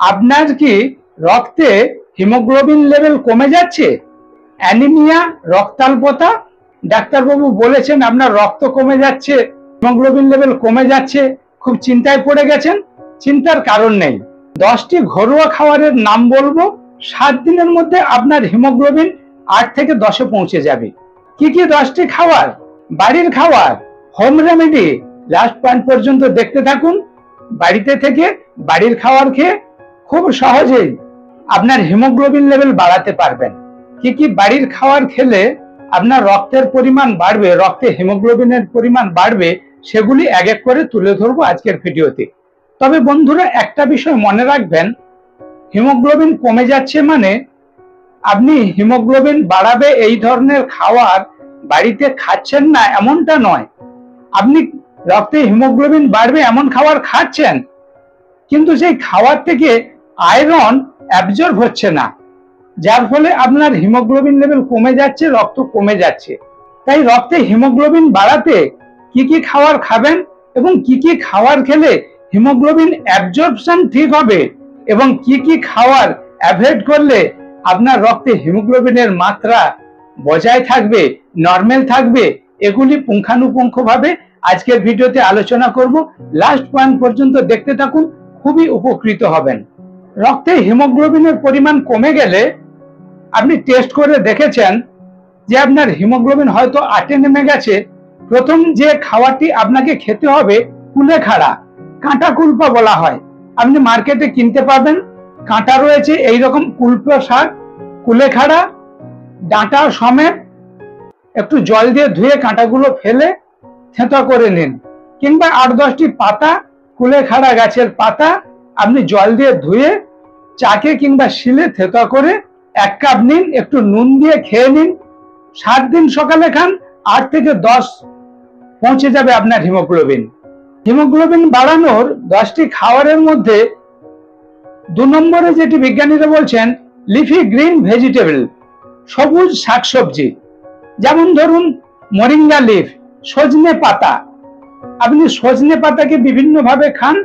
আপনার কি রক্তে হিমোগ্লোবিন লেভেল কমে যাচ্ছে? অ্যানিমিয়া, রক্তাল্পতা, ডাক্তারবাবু বলেছেন আপনার রক্ত কমে যাচ্ছে, হিমোগ্লোবিন লেভেল কমে যাচ্ছে, খুব চিন্তায় পড়ে গেছেন। চিন্তার কারণ নেই। 10টি ঘরোয়া খাবারের নাম বলবো, 7 দিনের মধ্যে আপনার হিমোগ্লোবিন 8 থেকে 10-এ পৌঁছে যাবে। কি কি 10টি খাবার? বাড়ির খাবার, হোম রেমেডি। লাস্ট পয়েন্ট পর্যন্ত দেখতে থাকুন। বাড়িতে থেকে বাড়ির খাবার খেয়ে খুব সহজেই আপনার হিমোগ্লোবিন লেভেল বাড়াতে পারবেন। কি কি বাড়ির খাবার খেলে আপনার রক্তের পরিমাণ বাড়বে, রক্তে হিমোগ্লোবিনের পরিমাণ বাড়বে, সেগুলি এক এক করে তুলে ধরবো আজকের ভিডিওতে। তবে বন্ধুরা, একটা বিষয় মনে রাখবেন, হিমোগ্লোবিন কমে যাচ্ছে মানে আপনি হিমোগ্লোবিন বাড়াবে এই ধরনের খাবার বাড়িতে খাচ্ছেন না এমনটা নয়। আপনি রক্তে হিমোগ্লোবিন বাড়বে এমন খাবার খাচ্ছেন, কিন্তু সেই খাবার থেকে আয়রন অ্যাবজর্ব হচ্ছে না, যার ফলে আপনার হিমোগ্লোবিন লেভেল কমে যাচ্ছে, রক্ত কমে যাচ্ছে। তাই রক্তে হিমোগ্লোবিন বাড়াতে কি কি খাবার খাবেন এবং কি কি খাবার খেলে হিমোগ্লোবিন অ্যাবজর্পশন ঠিক হবে এবং কি কি খাবার অ্যাভয়েড করলে আপনার রক্তে হিমোগ্লোবিনের মাত্রা বজায় থাকবে, নরমাল থাকবে, এগুলি পুঙ্খানুপুঙ্খভাবে আজকের ভিডিওতে আলোচনা করব। লাস্ট পয়েন্ট পর্যন্ত দেখতে থাকুন, খুবই উপকৃত হবেন। রক্তে হিমোগ্লোবিনের পরিমাণ কমে গেলে আপনি টেস্ট করে দেখেছেন যে আপনার হিমোগ্লোবিন হয়তো 8-এ নেমে গেছে। প্রথম যে খাবারটি আপনাকে খেতে হবে কুলেখাড়া, কাঁটা কুলপা বলা হয়। আপনি মার্কেটে কিনতে পাবেন, কাঁটা রয়েছে এইরকম কুলপা শাক, কুলেখাড়া ডাঁটা সমেত একটু জল দিয়ে ধুয়ে কাঁটাগুলো ফেলে থেঁতো করে নিন, কিংবা 8-10টি পাতা, কুলেখাড়া গাছের পাতা আপনি জল দিয়ে ধুয়ে চাকে কিংবা শিলে থেঁতো করে 1 কাপ নিন, একটু নুন দিয়ে খেয়ে নিন। 7 দিন সকালে খান, 8 থেকে 10 পৌঁছে যাবে আপনার হিমোগ্লোবিন। হিমোগ্লোবিন বাড়ানোর 10টি খাবারের মধ্যে 2 নম্বরে যেটি বিজ্ঞানীরা বলছেন লিফি গ্রিন ভেজিটেবল, সবুজ শাকসবজি। যেমন ধরুন মরিঙ্গা লিফ, সজনে পাতা। আপনি সজনে পাতাকে বিভিন্ন ভাবে খান,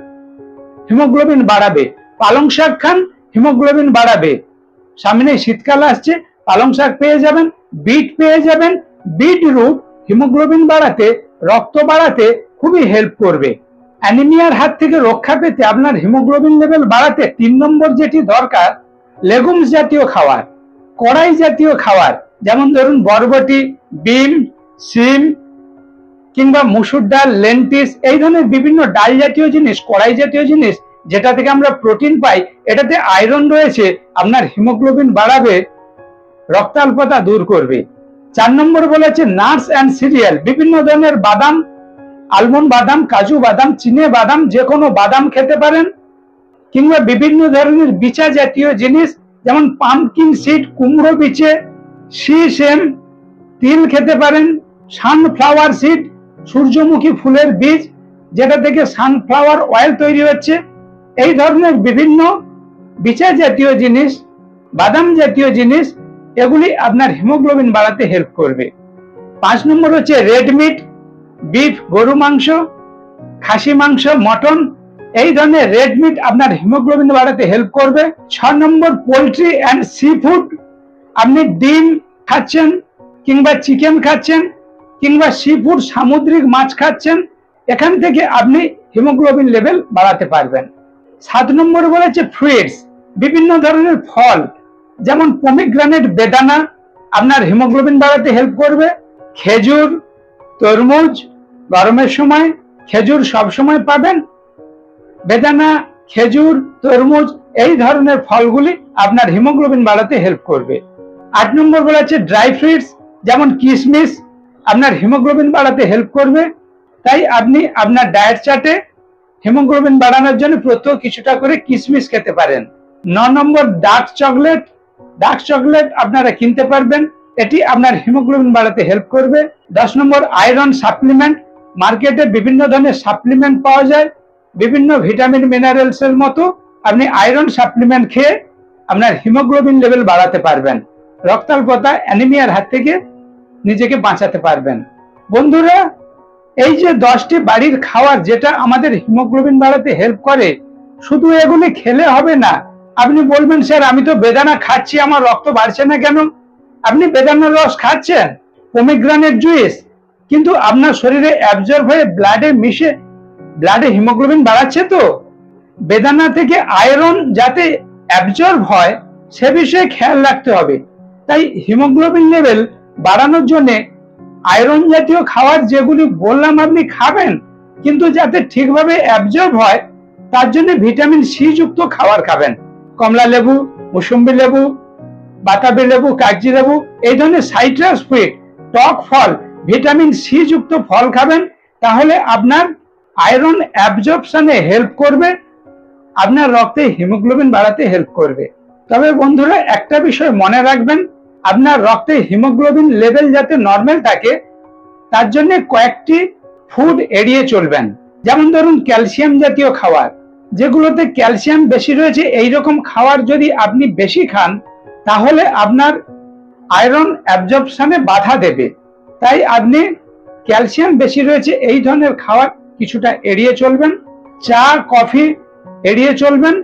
হিমোগ্লোবিন বাড়াবে। পালং শাক খান, হিমোগ্লোবিন বাড়াবে। সামনে শীতকাল আসছে, পালং শাক পেয়ে যাবেন, বিট পেয়ে যাবেন। বিটরুট হিমোগ্লোবিন বাড়াতে, রক্ত বাড়াতে খুবই হেল্প করবে। অ্যানিমিয়ার হাত থেকে রক্ষা পেতে আপনার হিমোগ্লোবিন লেভেল বাড়াতে 3 নম্বর যেটি দরকার, লেগুমস জাতীয় খাবার, কড়াই জাতীয় খাবার। যেমন ধরুন বরবটি, বিন, সিম কিংবা মুসুর ডাল, লেন্টিস, এই ধরনের বিভিন্ন ডাল জাতীয় জিনিস, কড়াই জাতীয় জিনিস, যেটা থেকে আমরা প্রোটিন পাই, এটাতে আয়রন রয়েছে, আপনার হিমোগ্লোবিন বাড়াবে, রক্তাল্পতা দূর করবে। 4 নম্বর বলেছে নাটস অ্যান্ড সিরিয়াল, বিভিন্ন ধরনের বাদাম, আলমন্ড বাদাম, কাজু বাদাম, চিনে বাদাম, যে কোনো বাদাম খেতে পারেন, কিংবা বিভিন্ন ধরনের বীজা জাতীয় জিনিস, যেমন পাম্পকিন সিড, কুমড়ো বিচে, সিসেম, তিল খেতে পারেন, সানফ্লাওয়ার সিড, সূর্যমুখী ফুলের বীজ, যেটা থেকে সানফ্লাওয়ার অয়েল তৈরি হচ্ছে। এই ধরনের বিভিন্ন বীজা জাতীয় জিনিস, বাদাম জাতীয় জিনিস, এগুলি আপনার হিমোগ্লোবিন বাড়াতে হেল্প করবে। 5 নম্বর হচ্ছে রেড মিট, বিফ, গরু মাংস, খাসি মাংস, মটন, এই ধরনের রেড মিট আপনার হিমোগ্লোবিন বাড়াতে হেল্প করবে। 6 নম্বর পোলট্রি অ্যান্ড সি ফুড, আপনি ডিম খাচ্ছেন কিংবা চিকেন খাচ্ছেন কিংবা সি ফুড, সামুদ্রিক মাছ খাচ্ছেন, এখান থেকে আপনি হিমোগ্লোবিন লেভেল বাড়াতে পারবেন। 7 নম্বর বলেছে ফ্রুইটস, বিভিন্ন ধরনের ফল, যেমন পমিগ্রানেট, বেদানা, আপনার হিমোগ্লোবিন বাড়াতে হেল্প করবে। খেজুর, তরমুজ, গরমের সময় খেজুর সব সময় পাবেন, বেদানা, খেজুর, তরমুজ, এই ধরনের ফলগুলি আপনার হিমোগ্লোবিন বাড়াতে হেল্প করবে। 8 নম্বর বলেছে ড্রাই ফ্রুটস, যেমন কিশমিশ, আপনার হিমোগ্লোবিন বাড়াতে হেল্প করবে। তাই আপনি আপনার ডায়েট চার্টে হিমোগ্লোবিন বাড়ানোর জন্য প্রত্যেক কিছুটা করে কিশমিশ খেতে পারেন। 9 নম্বর ডার্ক চকলেট, ডার্ক চকলেট আপনারা কিনতে পারবেন, এটি আপনার হিমোগ্লোবিন বাড়াতে হেল্প করবে। 10 নম্বর আয়রন সাপ্লিমেন্ট, মার্কেটে বিভিন্ন ধরনের সাপ্লিমেন্ট পাওয়া যায়, বিভিন্ন ভিটামিন মিনারেলস এর মতো আপনি আয়রন সাপ্লিমেন্ট খেয়ে আপনার হিমোগ্লোবিন লেভেল বাড়াতে পারবেন, রক্তাল্পতা, অ্যানিমিয়ার হাত থেকে নিজেকে বাঁচাতে পারবেন। বন্ধুরা, এই যে 10টি বাড়ির খাবার যেটা আমাদের হিমোগ্লোবিন বাড়াতে হেল্প করে, শুধু এগুলি খেলে হবে না। আপনি বলবেন স্যার আমি তো বেদানা খাচ্ছি, আমার রক্ত বাড়ছে না কেন? আপনি বেদানার রস খাচ্ছেন, পমিগ্রানেট জুস, কিন্তু আপনার শরীরে অ্যাবজর্ব হয়ে ব্লাডে মিশে ব্লাডে হিমোগ্লোবিন বাড়াচ্ছে তো। বেদানা থেকে আয়রন যাতে অ্যাবজর্ব হয় সে বিষয়ে খেয়াল রাখতে হবে। তাই হিমোগ্লোবিন লেভেল বাড়ানোর জন্য আয়রন জাতীয় খাবার যেগুলি বললাম আপনি খাবেন, কিন্তু যাতে ঠিকভাবে অ্যাবজর্ব হয় তার জন্য ভিটামিন সি যুক্ত খাবার খাবেন। কমলা লেবু, মৌসুম্বি লেবু, বাতাবি লেবু, কাগজি লেবু, এই ধরনের সাইট্রাস ফ্রুট, টক ফল, ভিটামিন সি যুক্ত ফল খাবেন। তাহলে আপনার আয়রন অ্যাবজর্পশনে হেল্প করবে, আপনার রক্তে হিমোগ্লোবিন বাড়াতে হেল্প করবে। তবে বন্ধুরা একটা বিষয় মনে রাখবেন, আপনার রক্তে হিমোগ্লোবিন লেভেল যাতে নর্মাল থাকে তার জন্য কয়েকটি ফুড এড়িয়ে চলবেন। যেমন ধরুন ক্যালসিয়াম জাতীয় খাবার, যেগুলোতে ক্যালসিয়াম বেশি রয়েছে এইরকম খাবার যদি আপনি বেশি খান তাহলে আপনার আয়রন অ্যাবজর্পশনে বাধা দেবে। তাই আপনি ক্যালসিয়াম বেশি রয়েছে এই ধরনের খাবার কিছুটা এড়িয়ে চলবেন। চা, কফি এড়িয়ে চলবেন।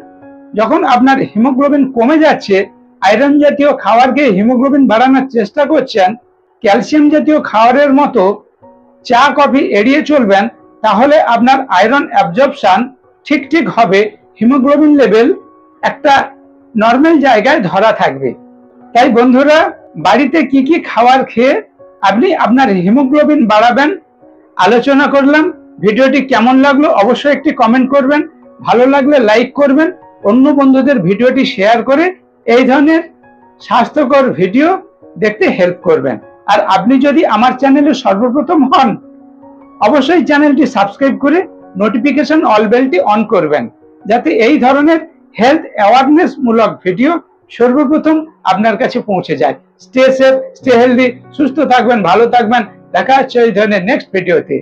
যখন আপনার হিমোগ্লোবিন কমে যাচ্ছে, আয়রন জাতীয় খাবার খেয়ে হিমোগ্লোবিন বাড়ানোর চেষ্টা করছেন, ক্যালসিয়াম জাতীয় খাবারের মতো চা, কফি এড়িয়ে চলবেন। তাহলে আপনার আয়রন অ্যাবজর্পশন ঠিক হবে, হিমোগ্লোবিন লেভেল একটা নর্মাল জায়গায় ধরা থাকবে। তাই বন্ধুরা বাড়িতে কি কি খাবার খেয়ে আপনি আপনার হিমোগ্লোবিন বাড়াবেন আলোচনা করলাম। ভিডিওটি কেমন লাগলো অবশ্যই একটি কমেন্ট করবেন, ভালো লাগলে লাইক করবেন, অন্য বন্ধুদের ভিডিওটি শেয়ার করে এই ধরনের স্বাস্থ্যকর ভিডিও দেখতে হেল্প করবেন। আর আপনি যদি আমার চ্যানেলে সর্বপ্রথম হন অবশ্যই চ্যানেলটি সাবস্ক্রাইব করে নোটিফিকেশন অল বেলটি অন করবেন, যাতে এই ধরনের হেলথ অ্যাওয়ারনেস মূলক ভিডিও সর্বপ্রথম আপনার কাছে পৌঁছে যায়। স্টে সেফ, স্টে হেলদি, সুস্থ থাকবেন, ভালো থাকবেন। দেখা হচ্ছে এই ধরনের নেক্সট ভিডিওতে।